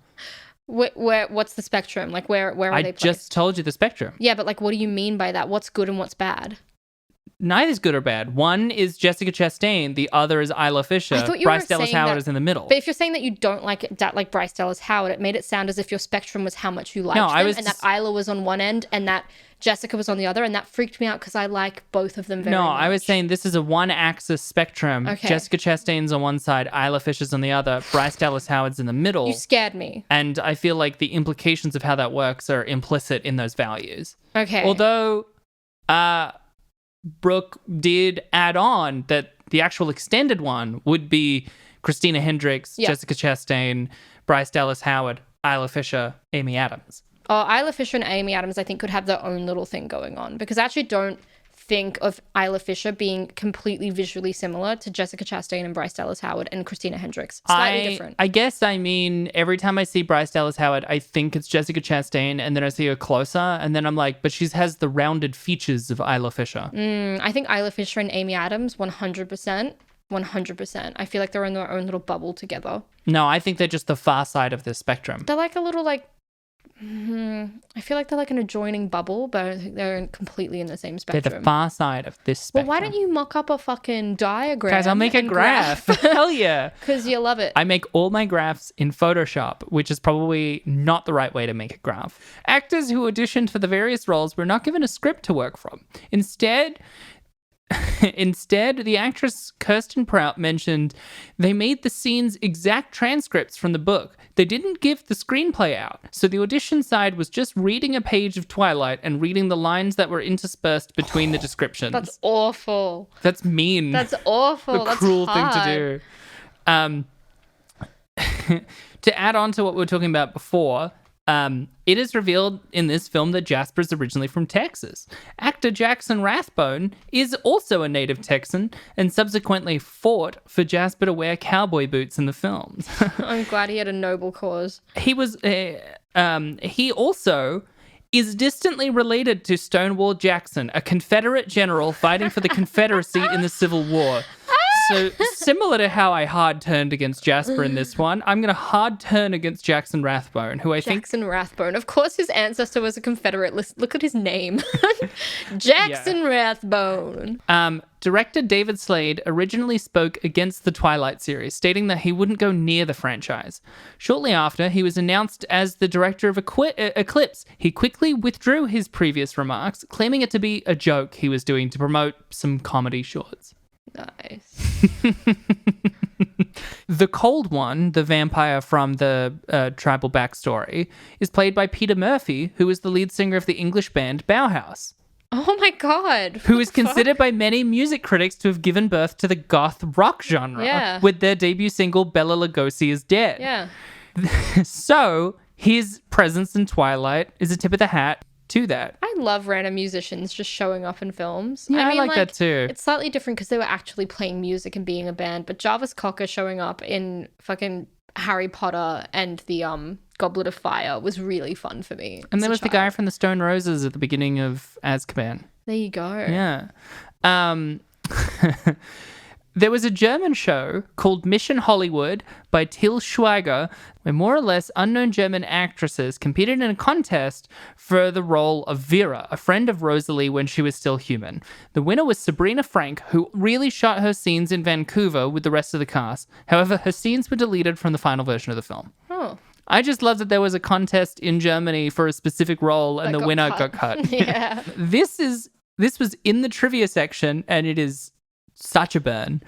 What's the spectrum? Where are they placed? I just told you the spectrum. Yeah, but what do you mean by that? What's good and what's bad? Neither's good or bad. One is Jessica Chastain. The other is Isla Fisher. I thought you Bryce were Dallas saying Howard that, is in the middle. But if you're saying that you don't like Bryce Dallas Howard, it made it sound as if your spectrum was how much you liked them, and that Isla was on one end and that Jessica was on the other, and that freaked me out because I like both of them very much. No, I was saying this is a one-axis spectrum. Okay. Jessica Chastain's on one side, Isla Fisher's on the other, Bryce Dallas Howard's in the middle. You scared me. And I feel like the implications of how that works are implicit in those values. Okay. Although, Brooke did add on that the actual extended one would be Christina Hendricks, Jessica Chastain, Bryce Dallas Howard, Isla Fisher, Amy Adams. Oh, Isla Fisher and Amy Adams, I think, could have their own little thing going on, because I actually don't think of Isla Fisher being completely visually similar to Jessica Chastain and Bryce Dallas Howard and Christina Hendricks. Slightly different. I guess, every time I see Bryce Dallas Howard, I think it's Jessica Chastain, and then I see her closer, and then I'm but she has the rounded features of Isla Fisher. I think Isla Fisher and Amy Adams, 100%. 100%. I feel like they're in their own little bubble together. No, I think they're just the far side of this spectrum. They're a little I feel like they're an adjoining bubble, but I think they're completely in the same spectrum. They're the far side of this spectrum. Well, why don't you mock up a fucking diagram? Guys, I'll make a graph. Hell yeah. Because you love it. I make all my graphs in Photoshop, which is probably not the right way to make a graph. Actors who auditioned for the various roles were not given a script to work from. Instead, Instead, the actress Kirsten Prout mentioned they made the scenes exact transcripts from the book. They didn't give the screenplay out, so the audition side was just reading a page of Twilight and reading the lines that were interspersed between the descriptions. That's awful. That's mean. That's awful. That's cruel hard. thing to do. To add on to what we were talking about before, it is revealed in this film that Jasper's originally from Texas. Actor Jackson Rathbone is also a native Texan and subsequently fought for Jasper to wear cowboy boots in the films. I'm glad he had a noble cause. He also is distantly related to Stonewall Jackson, a Confederate general fighting for the Confederacy in the Civil War. So similar to how I hard turned against Jasper in this one, I'm going to hard turn against Jackson Rathbone, who I think... Jackson Rathbone. Of course his ancestor was a Confederate. Look at his name. Jackson Rathbone. Director David Slade originally spoke against the Twilight series, stating that he wouldn't go near the franchise. Shortly after, he was announced as the director of Eclipse. He quickly withdrew his previous remarks, claiming it to be a joke he was doing to promote some comedy shorts. Nice. The Cold One, the vampire from the tribal backstory, is played by Peter Murphy, who is the lead singer of the English band Bauhaus. Oh my god. Who is considered by many music critics to have given birth to the goth rock genre, with their debut single Bela Lugosi is Dead. Yeah. So, his presence in Twilight is a tip of the hat to that. I love random musicians just showing up in films. Yeah, I like that too. It's slightly different because they were actually playing music and being a band, but Jarvis Cocker showing up in fucking Harry Potter and the Goblet of Fire was really fun for me. And there was the guy from the Stone Roses at the beginning of Azkaban. There you go. Yeah. There was a German show called Mission Hollywood by Till Schweiger, where more or less unknown German actresses competed in a contest for the role of Vera, a friend of Rosalie when she was still human. The winner was Sabrina Frank, who really shot her scenes in Vancouver with the rest of the cast. However, her scenes were deleted from the final version of the film. Oh. I just love that there was a contest in Germany for a specific role and the winner got cut. Yeah. This was in the trivia section, and it is such a burn.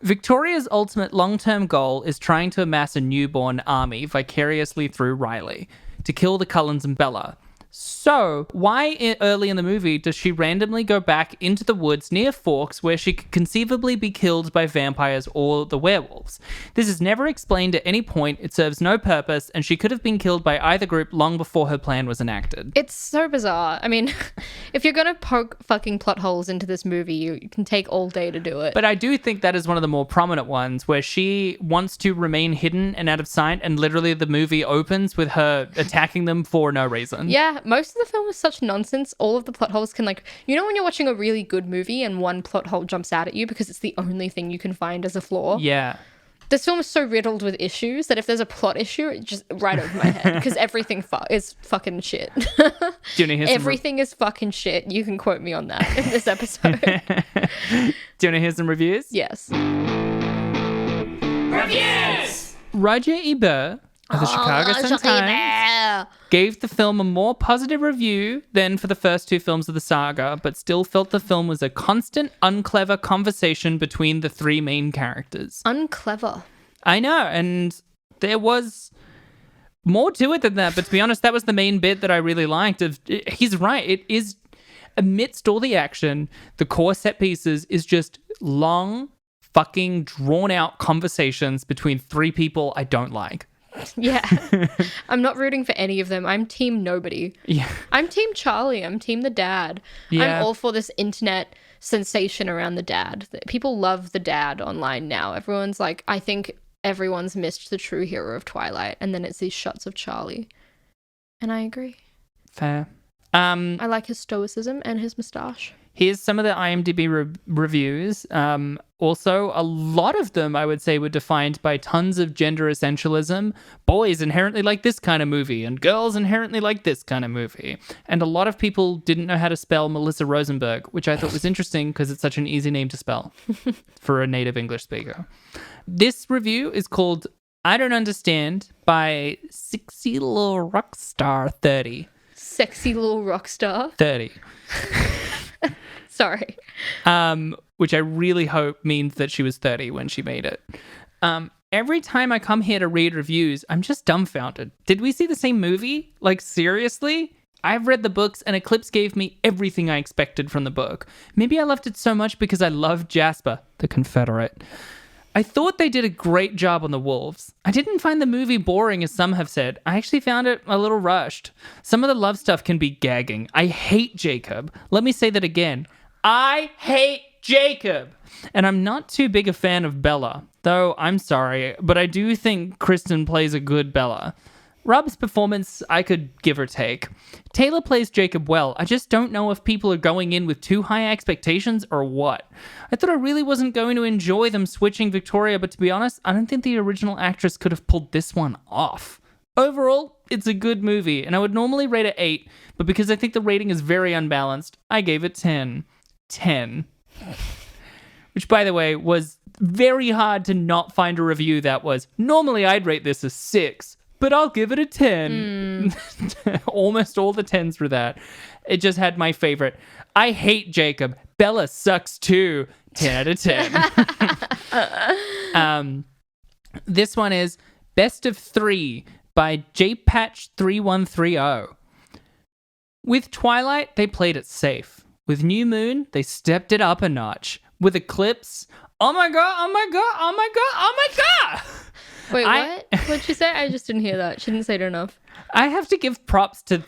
Victoria's ultimate long-term goal is trying to amass a newborn army vicariously through Riley to kill the Cullens and Bella. So, why early in the movie does she randomly go back into the woods near Forks where she could conceivably be killed by vampires or the werewolves? This is never explained at any point, it serves no purpose, and she could have been killed by either group long before her plan was enacted. It's so bizarre. I mean, if you're going to poke fucking plot holes into this movie, you can take all day to do it. But I do think that is one of the more prominent ones where she wants to remain hidden and out of sight, and literally the movie opens with her attacking them for no reason. Yeah. Most of the film is such nonsense. All of the plot holes can, like, you know when you're watching a really good movie and one plot hole jumps out at you because it's the only thing you can find as a flaw? Yeah. This film is so riddled with issues that if there's a plot issue, it's just right over my head because everything is fucking shit. Everything is fucking shit. You can quote me on that in this episode. Do you want to hear some reviews? Yes. Reviews! Roger Ebert of the Chicago Sun-Times gave the film a more positive review than for the first two films of the saga, but still felt the film was a constant, unclever conversation between the three main characters. Unclever. I know, and there was more to it than that, but to be honest, that was the main bit that I really liked. He's right, it is, amidst all the action, the core set pieces is just long, fucking drawn-out conversations between three people I don't like. Yeah. I'm not rooting for any of them. I'm team nobody. Yeah. I'm team Charlie. I'm team the dad. Yeah. I'm all for this internet sensation around the dad. People love the dad online now. Everyone's like, I think everyone's missed the true hero of Twilight. And then it's these shots of Charlie. And I agree. Fair. I like his stoicism and his moustache. Here's some of the IMDb reviews. Also, a lot of them, I would say, were defined by tons of gender essentialism. Boys inherently like this kind of movie, and girls inherently like this kind of movie. And a lot of people didn't know how to spell Melissa Rosenberg, which I thought was interesting because it's such an easy name to spell for a native English speaker. This review is called I Don't Understand by Sexy Little Rockstar 30. Sexy little rock star. 30. Sorry. Which I really hope means that she was 30 when she made it. Every time I come here to read reviews, I'm just dumbfounded. Did we see the same movie? Like, seriously? I've read the books, and Eclipse gave me everything I expected from the book. Maybe I loved it so much because I loved Jasper, the Confederate. I thought they did a great job on the wolves. I didn't find the movie boring, as some have said. I actually found it a little rushed. Some of the love stuff can be gagging. I hate Jacob. Let me say that again. I hate Jacob. And I'm not too big a fan of Bella, though I'm sorry, but I do think Kristen plays a good Bella. Rob's performance, I could give or take. Taylor plays Jacob well. I just don't know if people are going in with too high expectations or what. I thought I really wasn't going to enjoy them switching Victoria, but to be honest, I don't think the original actress could have pulled this one off. Overall, it's a good movie, and I would normally rate it 8, but because I think the rating is very unbalanced, I gave it 10. 10. Which, by the way, was very hard to not find a review that was, normally I'd rate this a 6, but I'll give it a 10. Almost all the 10s were that. It just had my favorite. I hate Jacob. Bella sucks too. 10 out of 10. This one is Best of 3 by JPatch3130. With Twilight, they played it safe. With New Moon, they stepped it up a notch. With Eclipse, oh my god, oh my god, oh my god, oh my god! Wait, what? What'd she say? I just didn't hear that. She didn't say it enough. I have to give props to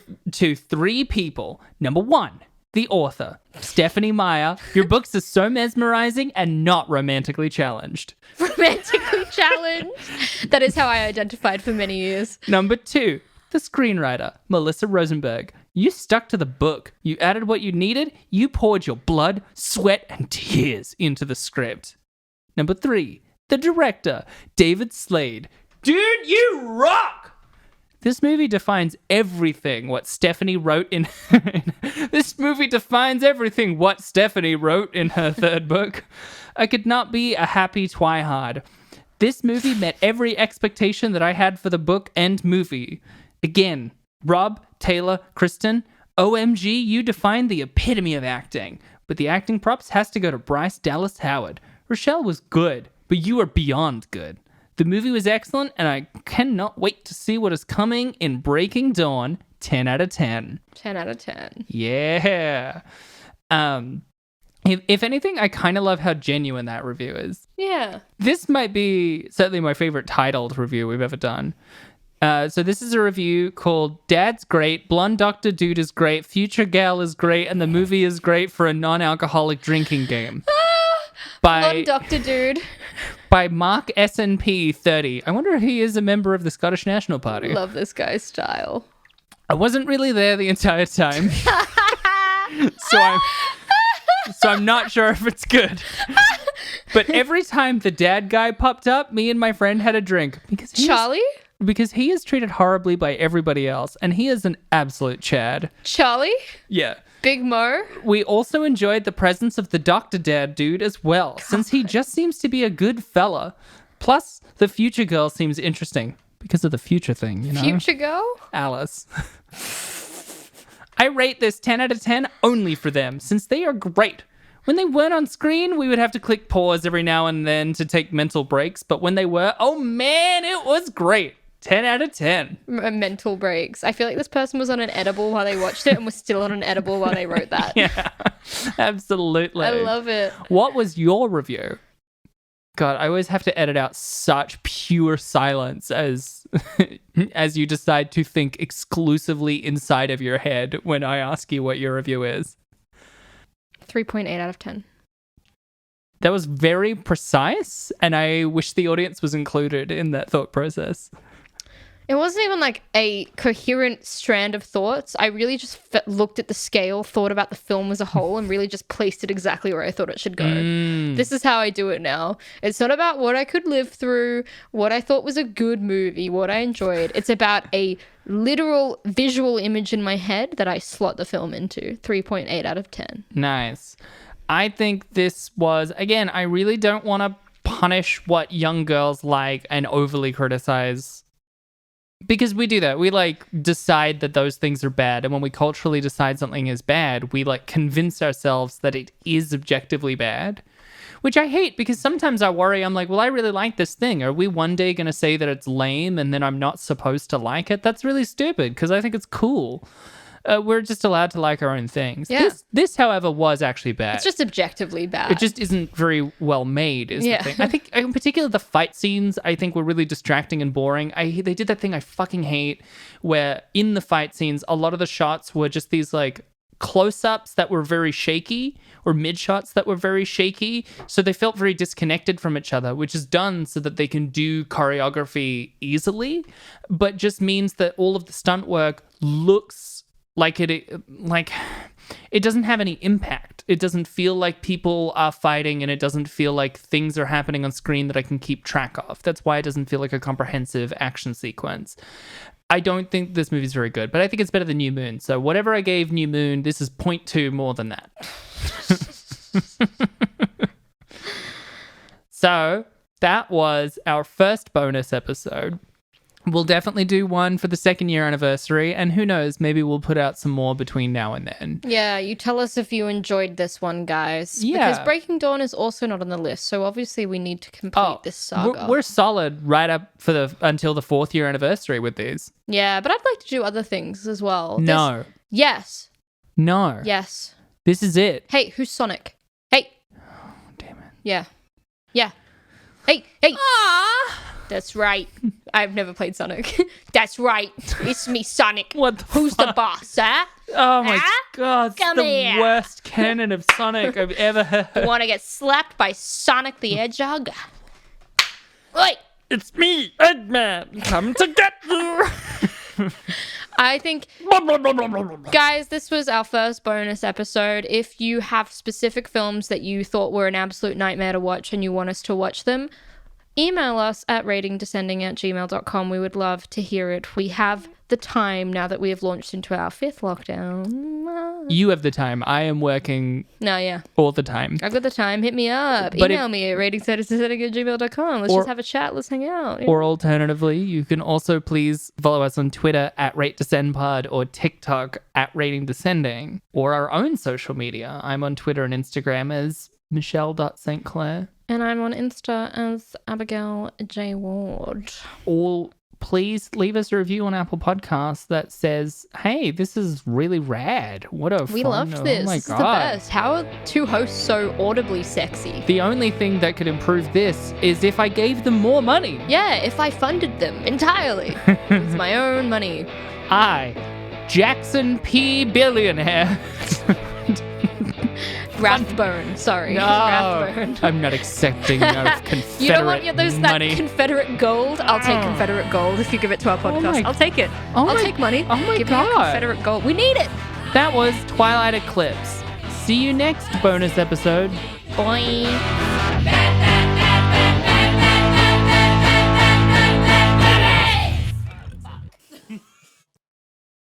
3 people. Number 1, the author, Stephanie Meyer. Your books are so mesmerizing and not romantically challenged. Romantically challenged? That is how I identified for many years. Number 2, the screenwriter, Melissa Rosenberg. You stuck to the book. You added what you needed. You poured your blood, sweat, and tears into the script. Number 3, the director, David Slade. Dude, you rock! This movie defines everything what Stephanie wrote in... This movie defines everything what Stephanie wrote in her 3rd book. I could not be a happy twihard. This movie met every expectation that I had for the book and movie. Again, Rob, Taylor, Kristen, OMG, you defined the epitome of acting. But the acting props has to go to Bryce Dallas Howard. Rochelle was good, but you are beyond good. The movie was excellent, and I cannot wait to see what is coming in Breaking Dawn. 10 out of 10. 10 out of 10. Yeah. If anything, I kind of love how genuine that review is. Yeah. This might be certainly my favorite titled review we've ever done. So this is a review called Dad's Great, Blonde Doctor Dude is Great, Future Gal is Great, and the movie is great for a non-alcoholic drinking game. Blonde Doctor Dude. By Mark SNP 30. I wonder if he is a member of the Scottish National Party. Love this guy's style. I wasn't really there the entire time. So I'm not sure if it's good. But every time the dad guy popped up, me and my friend had a drink. Because he is treated horribly by everybody else, and he is an absolute Chad. Charlie? Yeah. Big Mo? We also enjoyed the presence of the Dr. Dad dude as well, God. Since he just seems to be a good fella. Plus, the future girl seems interesting because of the future thing, you know? Future girl? Alice. I rate this 10 out of 10 only for them, since they are great. When they weren't on screen, we would have to click pause every now and then to take mental breaks, but when they were, oh man, it was great. 10 out of 10. Mental breaks. I feel like this person was on an edible while they watched it and was still on an edible while they wrote that. Yeah, absolutely. I love it. What was your review? God, I always have to edit out such pure silence as you decide to think exclusively inside of your head when I ask you what your review is. 3.8 out of 10. That was very precise, and I wish the audience was included in that thought process. It wasn't even like a coherent strand of thoughts. I really just looked at the scale, thought about the film as a whole, and really just placed it exactly where I thought it should go. This is how I do it now. It's not about what I could live through, what I thought was a good movie, what I enjoyed. It's about a literal visual image in my head that I slot the film into. 3.8 out of 10. Nice. I think this was, again, I really don't want to punish what young girls like and overly criticize Because we do that. We like decide that those things are bad. And when we culturally decide something is bad, we like convince ourselves that it is objectively bad, which I hate because sometimes I worry. I'm like, well, I really like this thing. Are we one day going to say that it's lame and then I'm not supposed to like it? That's really stupid because I think it's cool. We're just allowed to like our own things. Yeah. This, however, was actually bad. It's just objectively bad. It just isn't very well made, is the thing. I think, in particular, the fight scenes, I think, were really distracting and boring. They did that thing I fucking hate, where in the fight scenes, a lot of the shots were just these, like, close-ups that were very shaky, or mid-shots that were very shaky, so they felt very disconnected from each other, which is done so that they can do choreography easily, but just means that all of the stunt work looks like it doesn't have any impact. It doesn't feel like people are fighting, and it doesn't feel like things are happening on screen that I can keep track of. That's why it doesn't feel like a comprehensive action sequence. I don't think this movie's very good, but I think it's better than New Moon. So whatever I gave New Moon, this is 0.2 more than that. So that was our first bonus episode. We'll definitely do one for the 2nd year anniversary, and who knows, maybe we'll put out some more between now and then. Yeah, you tell us if you enjoyed this one, guys. Yeah. Because Breaking Dawn is also not on the list, so obviously we need to complete this saga. We're solid right up for until the 4th year anniversary with these. Yeah, but I'd like to do other things as well. No. Yes. No. Yes. This is it. Hey, who's Sonic? Hey. Oh, damn it. Yeah. Yeah. Hey. Aww. That's right. I've never played Sonic. That's right. It's me, Sonic. What the Who's fuck? the boss, huh? Oh my god, it's Come the here. worst canon of Sonic I've ever heard. You want to get slapped by Sonic the Hedgehog? Oi! It's me, Eggman, come to get you. I think, guys, this was our first bonus episode. If you have specific films that you thought were an absolute nightmare to watch and you want us to watch them, email us at ratingdescending@gmail.com. We would love to hear it. We have the time now that we have launched into our 5th lockdown. You have the time. I am working all the time. I've got the time. Hit me up. But Email me at ratingdescending@gmail.com. Let's just have a chat. Let's hang out. Or alternatively, you can also please follow us on Twitter at RateDescendPod or TikTok at RatingDescending or our own social media. I'm on Twitter and Instagram as Michelle.St. And I'm on Insta as Abigail J. Ward. Or please leave us a review on Apple Podcasts that says, hey, this is really rad. What a We fun... loved this. Oh my This is God. the best. How are 2 hosts so audibly sexy? The only thing that could improve this is if I gave them more money. Yeah, if I funded them entirely with my own money. I, Jackson P. Billionaire. Rathbone, sorry. No, Rathbone. I'm not accepting of Confederate You don't want that money. Confederate gold? I'll take Confederate gold if you give it to our podcast. I'll take it. I'll take money. Oh my Give God. me your Confederate gold. We need it. That was Twilight Eclipse. See you next bonus episode. Boing.